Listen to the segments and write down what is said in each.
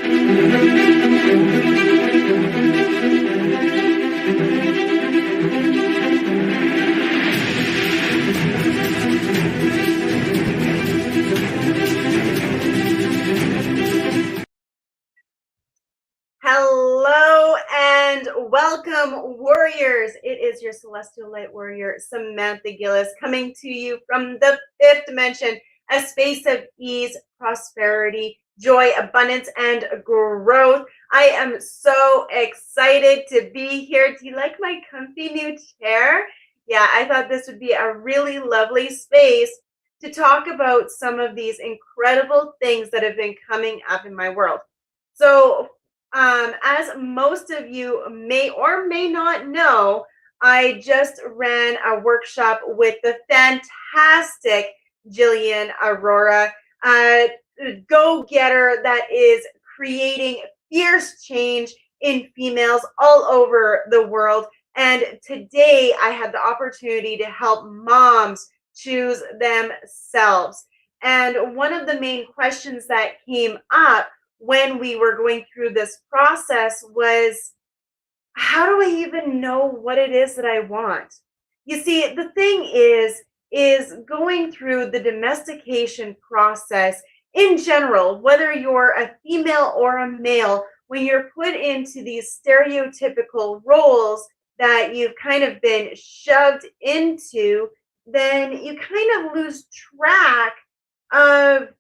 Hello and welcome, warriors. It is your celestial light warrior, Samantha Gillis, coming to you from the fifth dimension, a space of ease, prosperity, joy, abundance, and growth. I am so excited to be here. Do you like my comfy new chair? Yeah, I thought this would be a really lovely space to talk about some of these incredible things that have been coming up in my world. So, as most of you may or may not know, I just ran a workshop with the fantastic Jillian Aurora, a go-getter that is creating fierce change in females all over the world. And today I had the opportunity to help moms choose themselves. And one of the main questions that came up when we were going through this process was, how do I even know what it is that I want? You see, the thing is going through the domestication process in general, whether you're a female or a male, when you're put into these stereotypical roles that you've kind of been shoved into, then you kind of lose track of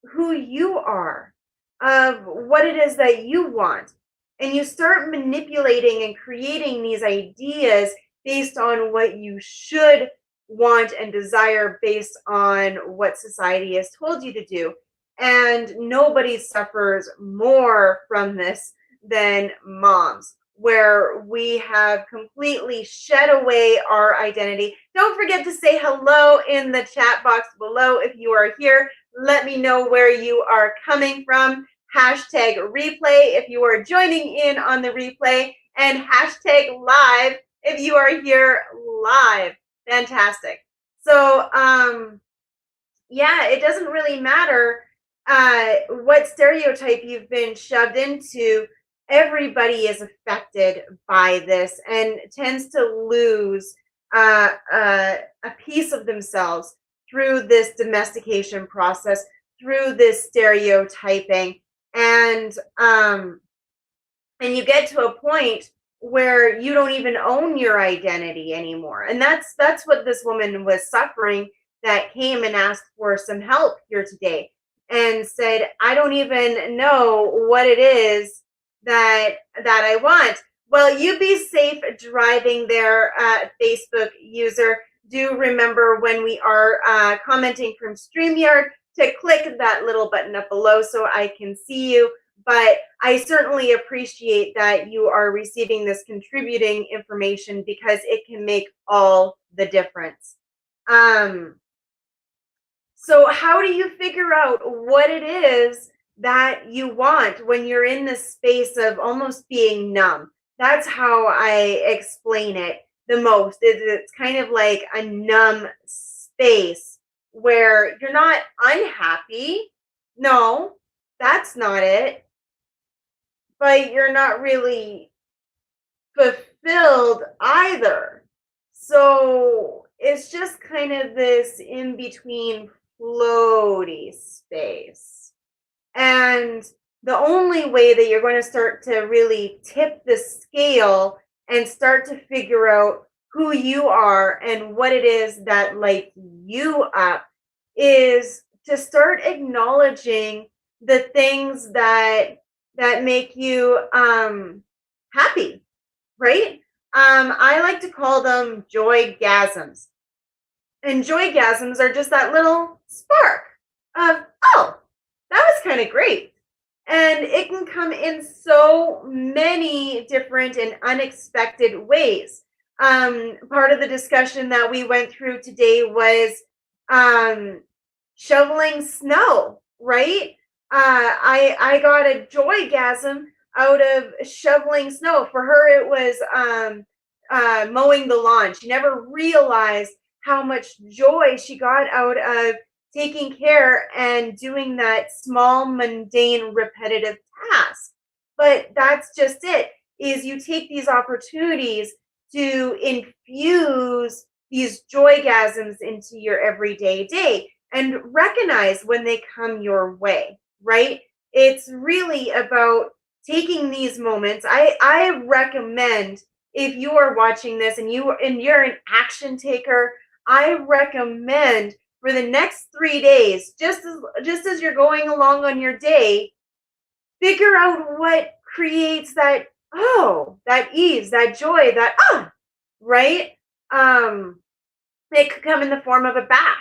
who you are, of what it is that you want. And you start manipulating and creating these ideas based on what you should want and desire based on what society has told you to do. And nobody suffers more from this than moms, where we have completely shed away our identity. Don't forget to say hello in the chat box below if you are here. Let me know where you are coming from. Hashtag replay if you are joining in on the replay, and hashtag live if you are here live. Fantastic. So, yeah, it doesn't really matter what stereotype you've been shoved into. Everybody is affected by this and tends to lose a piece of themselves through this domestication process, through this stereotyping. And you get to a point where you don't even own your identity anymore. And that's what this woman was suffering, that came and asked for some help here today and said, I don't even know what it is that I want. Well, you be safe driving there, Facebook user. Do remember, when we are commenting from StreamYard, to click that little button up below so I can see you. But I certainly appreciate that you are receiving this contributing information, because it can make all the difference. So how do you figure out what it is that you want when you're in this space of almost being numb? That's how I explain it the most. It's kind of like a numb space where you're not unhappy. No, that's not it. But you're not really fulfilled either. So it's just kind of this in between floaty space. And the only way that you're going to start to really tip the scale and start to figure out who you are and what it is that lights you up is to start acknowledging the things that make you happy, right? I like to call them joygasms. And joygasms are just that little spark of, oh, that was kind of great. And it can come in so many different and unexpected ways. Part of the discussion that we went through today was shoveling snow, right? I got a joygasm out of shoveling snow. For her, it was mowing the lawn. She never realized how much joy she got out of taking care and doing that small, mundane, repetitive task. But that's just it, is you take these opportunities to infuse these joygasms into your everyday day and recognize when they come your way, right? It's really about taking these moments. I recommend, if you are watching this and you're an action taker, I recommend for the next 3 days, just as you're going along on your day, figure out what creates that, that ease, that joy, that right? Um, it could come in the form of a bath.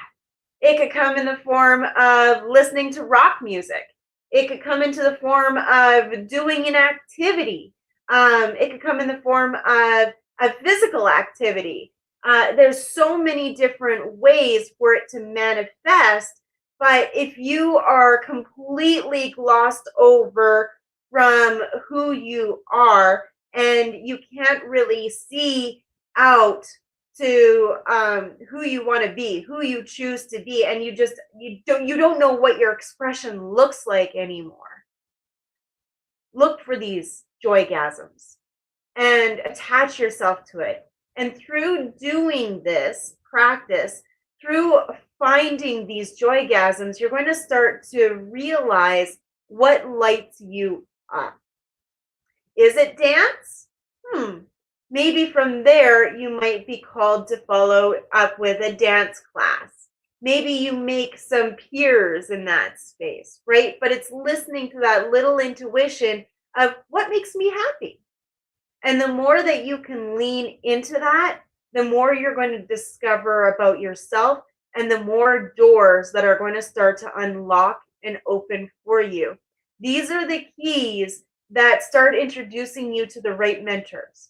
It could come in the form of listening to rock music. It could come into the form of doing an activity. It could come in the form of a physical activity. There's so many different ways for it to manifest. But if you are completely glossed over from who you are and you can't really see out to who you want to be, who you choose to be, and you don't know what your expression looks like anymore. Look for these joygasms and attach yourself to it. And through doing this practice, through finding these joygasms, you're going to start to realize what lights you up. Is it dance? Maybe from there you might be called to follow up with a dance class. Maybe you make some peers in that space, right? But it's listening to that little intuition of what makes me happy. And the more that you can lean into that, the more you're going to discover about yourself and the more doors that are going to start to unlock and open for you. These are the keys that start introducing you to the right mentors.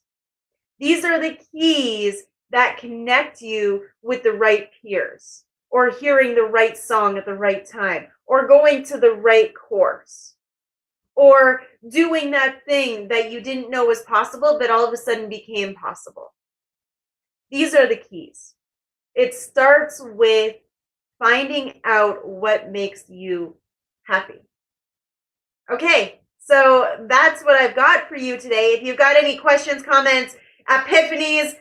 These are the keys that connect you with the right peers, or hearing the right song at the right time, or going to the right course, or doing that thing that you didn't know was possible, but all of a sudden became possible. These are the keys. It starts with finding out what makes you happy. Okay, so that's what I've got for you today. If you've got any questions, comments, epiphanies,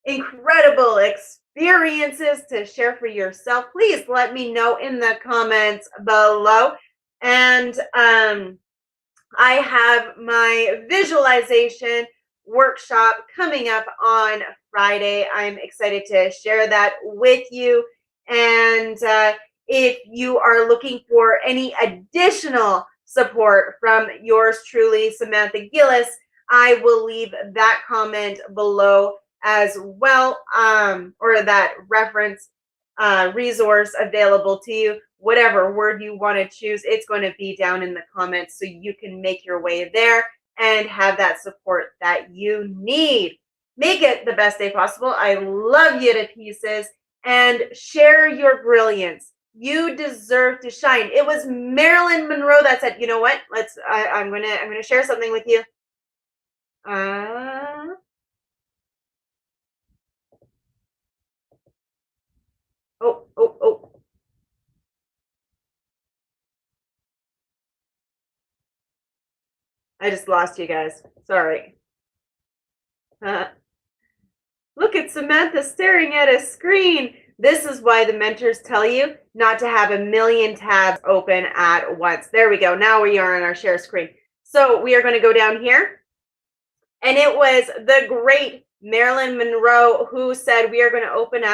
incredible experiences to share for yourself, please let me know in the comments below. And I have my visualization workshop coming up on Friday. I'm excited to share that with you. And if you are looking for any additional support from yours truly, Samantha Gillis, I will leave that comment below as well, or that reference resource available to you. Whatever word you want to choose, it's going to be down in the comments so you can make your way there and have that support that you need. Make it the best day possible. I love you to pieces, and share your brilliance. You deserve to shine. It was Marilyn Monroe that said, "You know what? I'm gonna share something with you." Oh. I just lost you guys. Sorry. Look at Samantha staring at a screen. This is why the mentors tell you not to have a million tabs open at once. There we go. Now we are on our share screen. So we are going to go down here. And it was the great Marilyn Monroe who said, we are going to open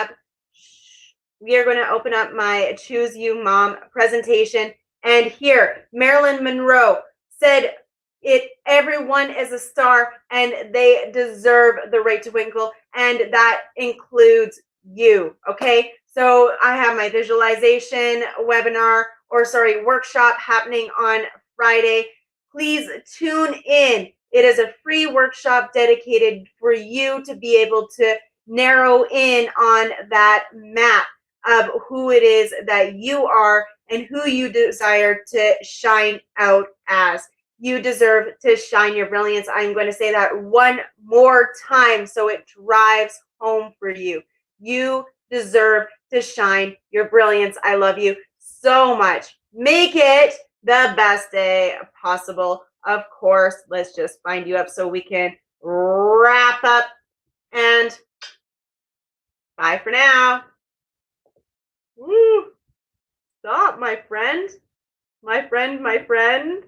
up my Choose You Mom presentation. And here, Marilyn Monroe said, everyone is a star and they deserve the right to twinkle, and that includes you. Okay, so I have my visualization workshop happening on Friday. Please tune in. It is a free workshop dedicated for you to be able to narrow in on that map of who it is that you are and who you desire to shine out as. You deserve to shine your brilliance. I'm going to say that one more time so it drives home for you. You deserve to shine your brilliance. I love you so much. Make it the best day possible. Of course, let's just find you up so we can wrap up, and bye for now. Woo. Stop, my friend. My friend, my friend.